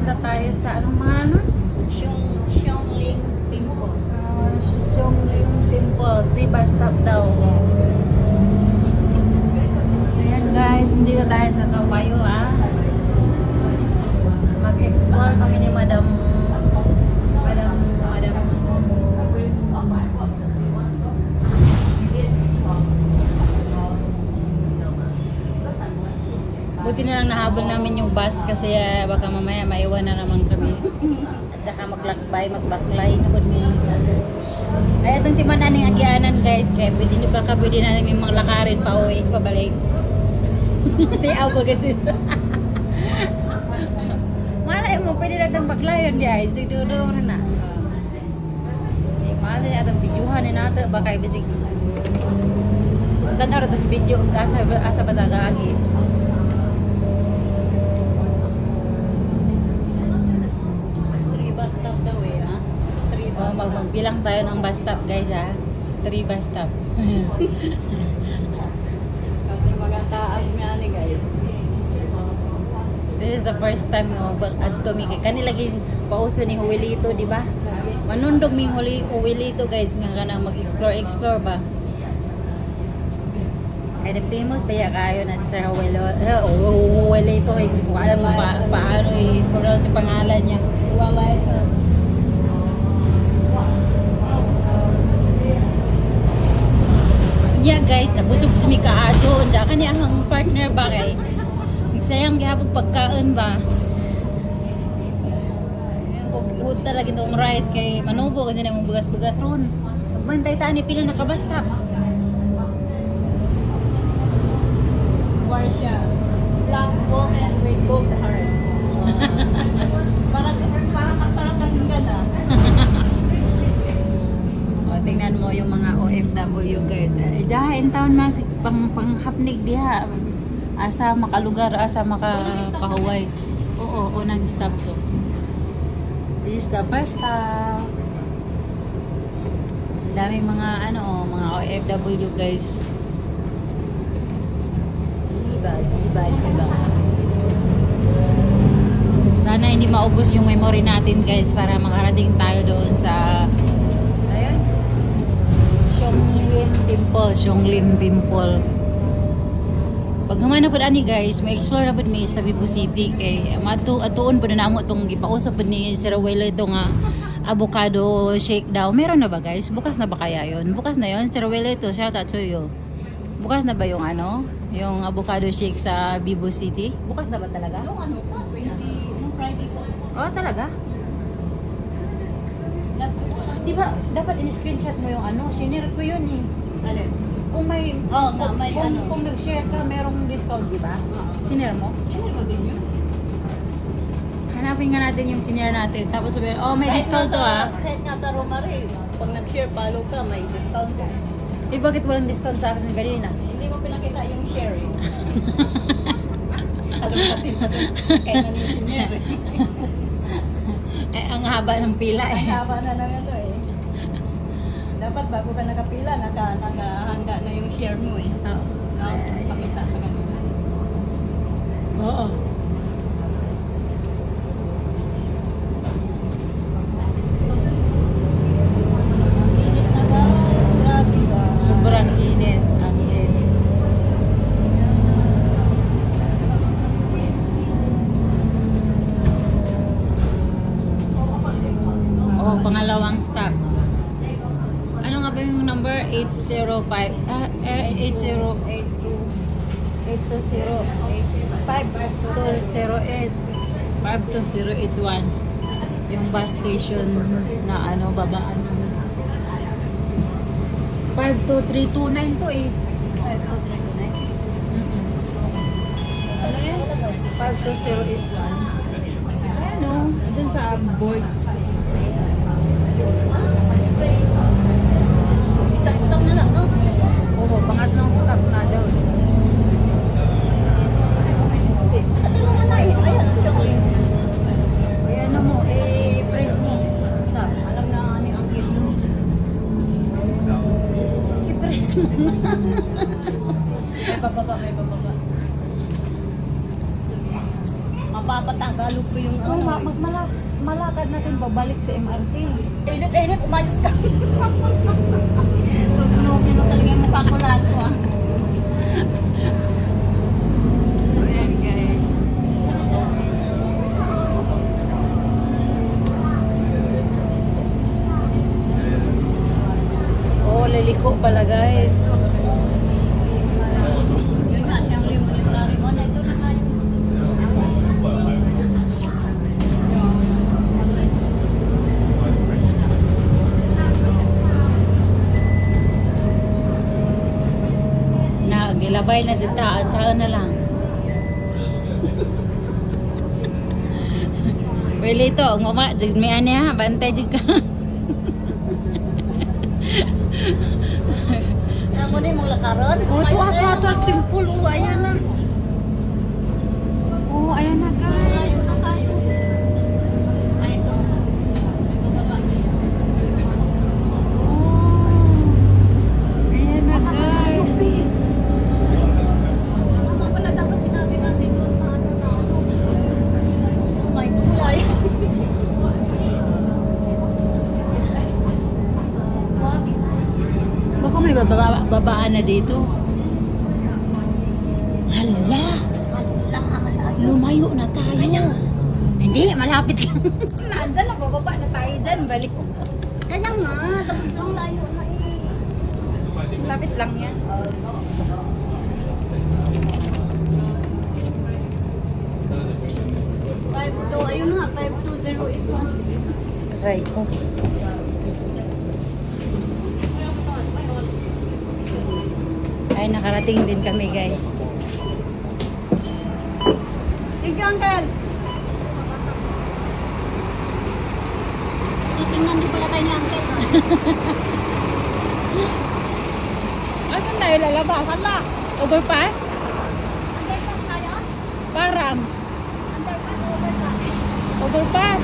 Punta tayo sa anong mga ano? Xiongling Temple. Xiongling Temple. 3 bus stop daw. Ayan guys, hindi na tayo sa Topayo Mag-explore kami ni Madam. Buti na lang nahabol namin yung bus kasi baka mamaya maiwan na naman kami. At saka maglakbay, magbaklay na kami. Ay, itong timan naning agianan guys. Kaya pwede na namin mga lakarin pa uwi, pabalik. Tiyaw ba kasi. Malay mo, pwede natin maglayon diya. Siguro na. Malay natin videohan natin. Baka ibisig. Dan oras video asa ba tagagi. Magbilang tayo ng bus stop guys 3 bus stop. Kasi magasaag nga ni guys. This is the first time nga adto mi kay kanilagi pauso ni Huwilito, di ba? Manundog mi Huwilito guys nga kanang mag-explore ba. Ay famous ba kayo na si Sir Huwilito, hindi ko alam paano i-pronounce yung pangalan niya. Walay sa yeah guys, nabusog si Mika Ajo. Diyan kani ang partner ba kay nagsayang gihapon pagkaon ba. Yung talaga itong rice kay manubo kasi na mong bugas-bugas ron. Magbantay tani pila nakabastap. Warsha, black woman with gold hearts. Parang masarap kasing gana. Tingnan mo yung mga OFW guys. Diyan taon na panghapnig diha. Asa makalugar, asa makapahuway. Oo, unang stop to. This is the first stop. Ang daming mga mga OFW guys. Iba. Sana hindi maubos yung memory natin guys para makarating tayo doon sa Xiongling Temple. Pag humana po ani guys, ma-explore na po mi sa Cebu City kay atuon po na namo itong gipausap po ni Sir Ruelo ito nga avocado shake daw. Meron na ba guys? Bukas na ba kaya yun? Bukas na yun? Sir Ruelo ito, shout out to you. Bukas na ba yung yung avocado shake sa Cebu City? Bukas na ba talaga? Nung Friday ko. Oh, talaga? Last week. Di ba, dapat in-screenshot mo yung sinare ko yun eh. Alin? Kung may, kung nag-share ka, merong discount, di ba? Sinare mo? Sinare mo din yun? Hanapin nga natin yung sinare natin. Tapos sabihin, may discount to Kahit nga sa Romare, pag nag-share, follow ka, may discount ka. Eh, bakit walang discount sa akin kanina? Hindi mo pinakita yung share eh. Alam natin, kaya na yung sinare. Ang haba ng pila eh. Ang haba na naman ito eh. Dapat bago ka nakapila, nakahanda na yung share mo eh. Pakita sa kanila. Oo. Ang init na guys. Grabe guys. Sobrang init. As in. Pangalawang stop. Ano nga ba yung number? 805 52081 yung bus station na babaan ng 52329 to eh. 52329? Ano yan? 52081. Dun sa board. Isang stop na lang, no? Oo, pangatlong stop na daw. Ate mo nga na eh. Ayan, ang chocolate. Ayan mo, press mo. Stop. Alam na ano yung angkil mo. I-press mo na. May bababa. mapapatagalog ko yung Oh, ano. mas malakad natin babalik sa MRT. Init, umayos ka. Susunogin mo talaga yung mukha ko lalo ah. Ayan guys. Oh, liliko pala guys. Yun nga, siyang limunin na rin. Ito na tayo. Gilabay na dyan taan, saan na lang. Well, ito, nguma, dyan may ane ha, bantay dyan ka. Amo ni mong lakaron. Oh, ito ato, timpul, oh, ayan na. Oh, ayan na guys. Ayos na tayo. Ay, ito. Ito baba niya. Oh, ayan na guys. Ano pala dapat sinabi natin doon sa ano na? Oh my kulay. Baka may babaan na dito. Hala, lumayo na tayo. Hindi, malapit lang. Nandyan na, bababa na tayo dyan. Balik ko. Kaya nga, tapos lang tayo na eh. Malapit lang yan. Ayun nga, 52081. Aray ko. Ay, nakarating din kami guys. Thank you, Uncle. Titingnan din pala tayo ni Uncle. Asan tayo lalabas? Hala! Overpass? Underpass tayo? Parang. Underpass, overpass. Overpass.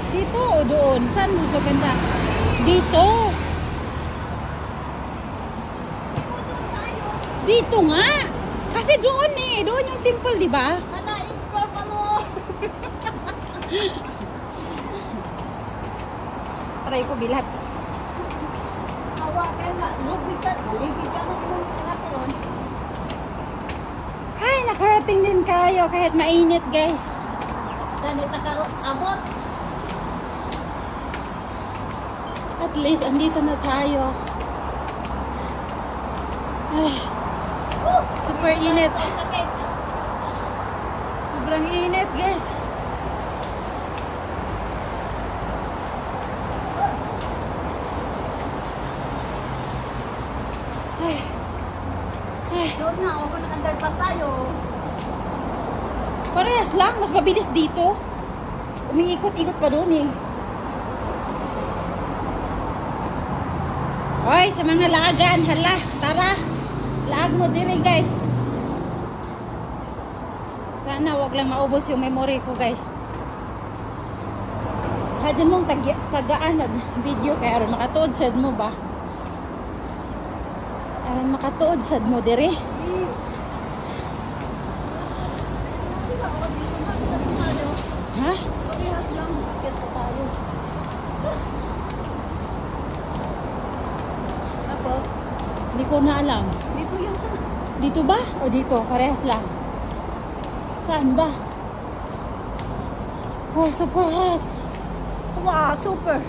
Dito o doon? Saan mas maganda? Dito. Dito nga. Kasi doon eh. Doon yung temple, di ba? Hala, explore pa mo! Aray ko bilat. Hawa ka nga. Lugid ka na ibang pinakaroon. Ay, nakarating din kayo kahit mainit guys. Dani, abot. At least, andito na tayo. Ay, super init. Sakit. Sobrang init guys. Ay. Ay. Doon na, o kung nag-underpass tayo. Parehas lang, mas mabilis dito. Umiikot-ikot pa doon eh. Oy, sa mga laagan, hala, tara. Laag mo dire guys. Sana wag lang maubos yung memory ko guys. Hadyan mong tagaan nag-video kaya aron makatuod sad mo ba? Aron makatuod sad mo dire. Ha? Parehas lang, bakit pa tayo? Tapos, Hindi ko na alam. dito yung Dito ba? O dito? Parehas lang. Saan ba? Oh, super hot. wow, super.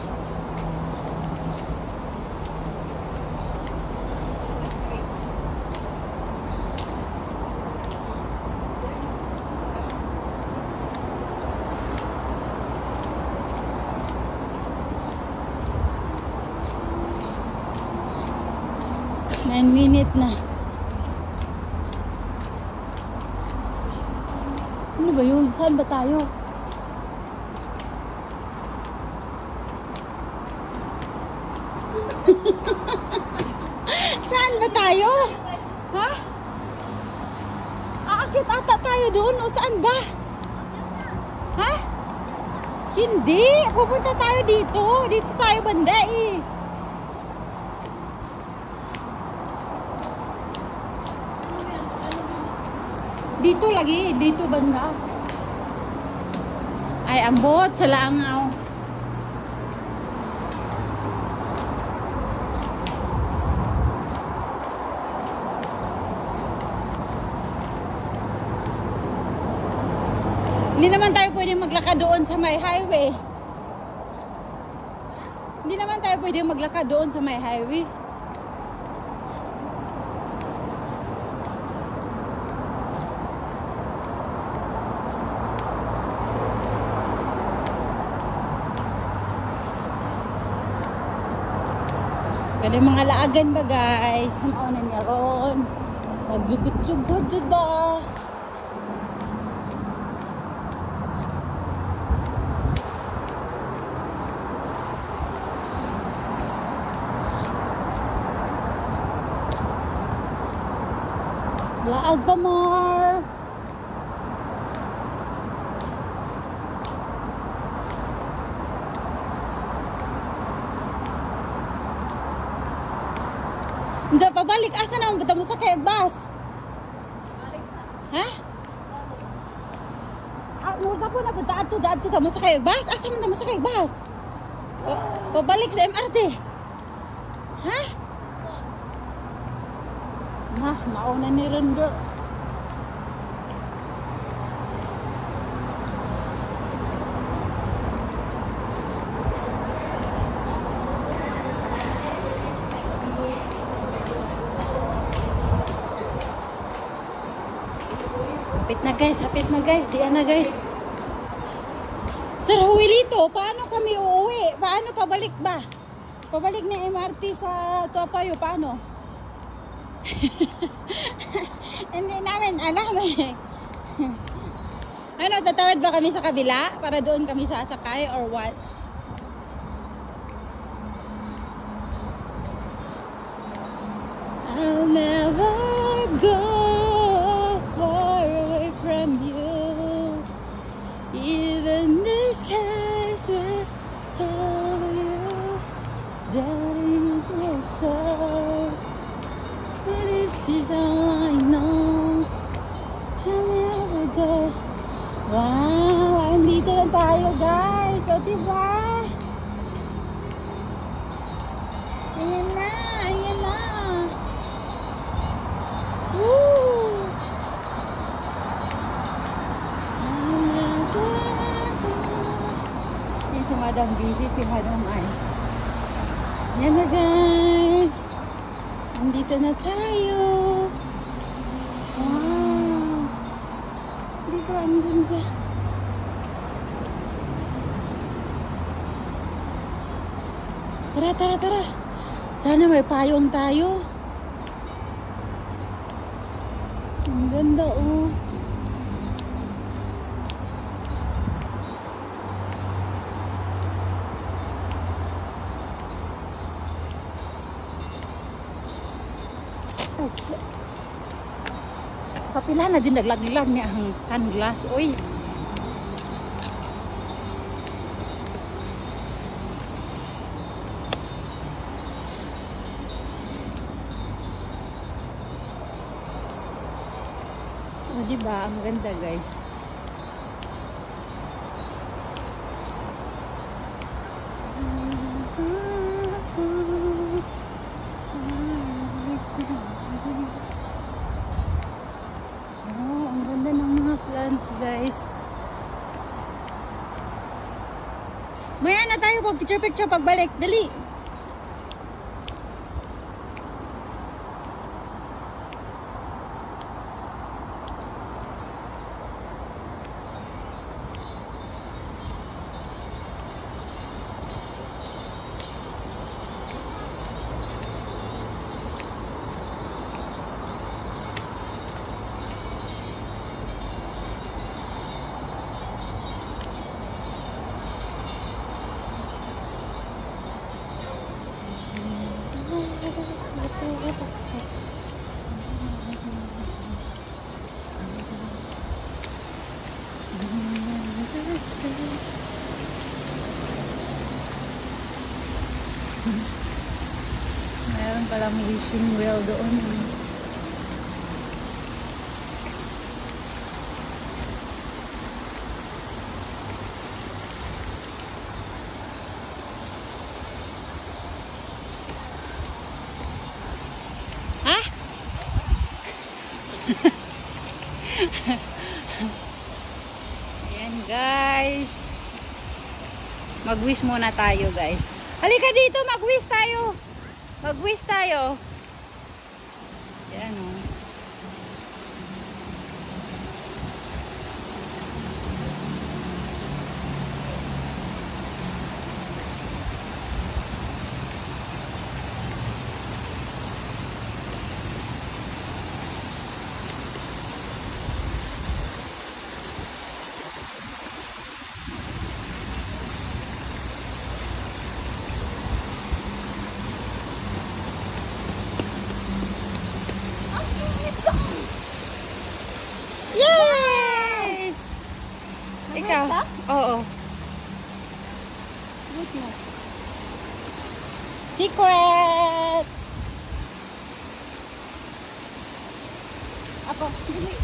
Nine minute na. Ano ba yun? Saan ba tayo? Saan ba tayo? Ha? Aakit ata tayo doon o saan ba? Ha? Hindi. Pupunta tayo dito. Dito tayo banda eh. Dito lagi, dito banda. Ay, ambot sa langaw. Hindi naman tayo pwedeng maglakad doon sa may highway. Hindi naman tayo pwedeng maglakad doon sa may highway. Kaya mga laagan ba guys? Namauna niya ron. Magjugot-jugot ba? Laag ka more. Hindi pabalik. Asa na ang mo sa kayag bus? Ha? Ah, muna po na punta ato sa mo sa kayag bus? Asa man na mo sa kayag bus? Pabalik sa MRT. Ha? Nah, mauna ni Rondo. Hapit na guys, diyan na guys. Sir Huilito, paano kami uuwi? Paano pabalik ba? Pabalik ni MRT sa Toapayo, paano? Hindi namin alam eh. Ano, tatawid ba kami sa kabila? Para doon kami sasakay or what? I'll never go far away from you. Even the skies will tell you that it is so. This is all I know. I'll never go. Wow, andito na tayo guys. O diba? Ayan na, ayan na. Woo! I'll never go. Yan si Madam busy, si Madam ay. Yan na guys. Andito na tayo. Wow. Dito ang ganda. Tara, tara, tara. Sana may payong tayo. Ang ganda oh. Kapila na din naglaglag niya ang sunglass. Uy. O diba? Ang ganda guys. Guys, maya na tayo pag picture pagbalik. Dali. Meron palang wishing well doon. Ayan guys. Mag-wish muna tayo guys. Halika dito, mag-wish tayo. Mag-wish tayo. Ayan o. Yes! Ikaw? Oo. Secret! Ako, dili.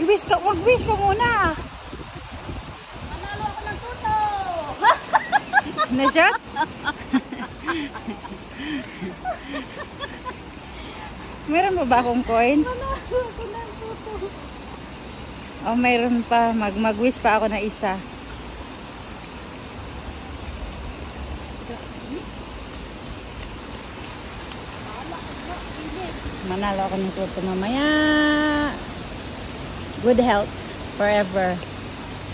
I-wish ka, mag-wish ka muna. Manalo ako ng tuto. Na-shot? Meron mo ba akong coins? Manalo ako ng tuto. Oh, mayroon pa. Mag-wish pa ako na isa. Manalo ako ng tuto mamaya. Good health forever.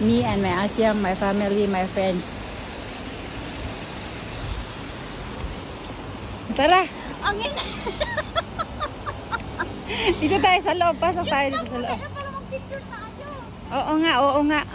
Me and my Asyam, my family, my friends. Tara! Angin. Dito tayo sa loob. Pasok tayo dito sa loob. Kaya para mag-picture tayo. Oo nga, oo nga.